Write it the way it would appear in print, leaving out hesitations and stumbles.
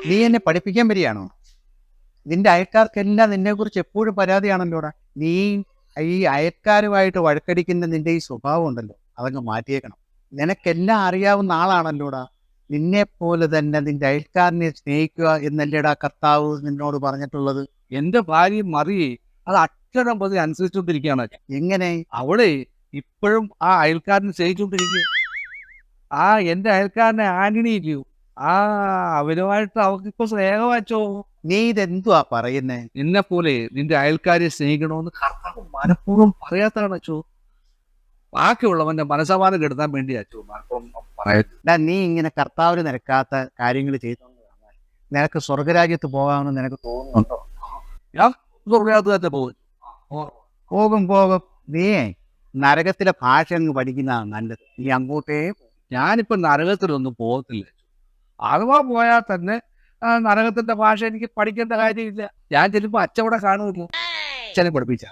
നീ എന്നെ പഠിപ്പിക്കാൻ വരികയാണോ? നിന്റെ അയൽക്കാർക്കെല്ലാം നിന്നെ കുറിച്ച് എപ്പോഴും പരാതിയാണല്ലോടാ. നീ ഈ അയൽക്കാരുമായിട്ട് വഴക്കടിക്കുന്ന നിന്റെ ഈ സ്വഭാവം ഉണ്ടല്ലോ, അതങ്ങ് മാറ്റിയേക്കണം. നിനക്കെല്ലാം അറിയാവുന്ന ആളാണല്ലോടാ. നിന്നെ പോലെ തന്നെ നിന്റെ അയൽക്കാരനെ സ്നേഹിക്കുക എന്നല്ലേടാ കർത്താവ് നിന്നോട് പറഞ്ഞിട്ടുള്ളത്. എന്റെ ഭാര്യ മറിയേ അത് അക്ഷരം പതി അനുസരിച്ചുകൊണ്ടിരിക്കുകയാണ്. എങ്ങനെ? അവളെ ഇപ്പോഴും ആ അയൽക്കാരനെ സ്നേഹിച്ചുകൊണ്ടിരിക്കുക. ആ എന്റെ അയൽക്കാരനെ ആന്റണി ഇല്ലയോ, അവരുമായിട്ട് അവർക്ക് ഇപ്പൊ സ്നേഹമാച്ചോ. നീ ഇതെന്തുവാ പറയുന്നേ? നിന്നെ പോലെ നിന്റെ അയൽക്കാരെ സ്നേഹിക്കണമെന്ന് കർത്താവ് മനഃപൂർവ്വം പറയാത്തതാണ് അച്ചോ. ബാക്കിയുള്ളവന്റെ മനസ്സമാനം കെടുത്താൻ വേണ്ടി അച്ചോ മനഃപൂർവ്വം പറയാ. നീ ഇങ്ങനെ കർത്താവിന് നിരക്കാത്ത കാര്യങ്ങൾ ചെയ്തോണ്ട് നിനക്ക് സ്വർഗരാജ്യത്ത് പോകാമെന്ന് നിനക്ക് തോന്നുന്നുണ്ടോ? ഞാൻ സ്വർഗരാജ്യത്ത് പോകും പോകും. നീ നരകത്തിലെ ഭാഷ അങ്ങ് പഠിക്കുന്നതാണ് നല്ലത്. നീ അങ്ങോട്ടേ. ഞാനിപ്പോ നരകത്തിലൊന്നും പോകത്തില്ല. അഥവാ പോയാൽ തന്നെ നരകത്തിന്റെ ഭാഷ എനിക്ക് പഠിക്കേണ്ട കാര്യമില്ല. ഞാൻ ചെല്ലുമ്പോ അച്ഛവിടെ കാണുമല്ലോ, അച്ഛനെ പഠിപ്പിച്ച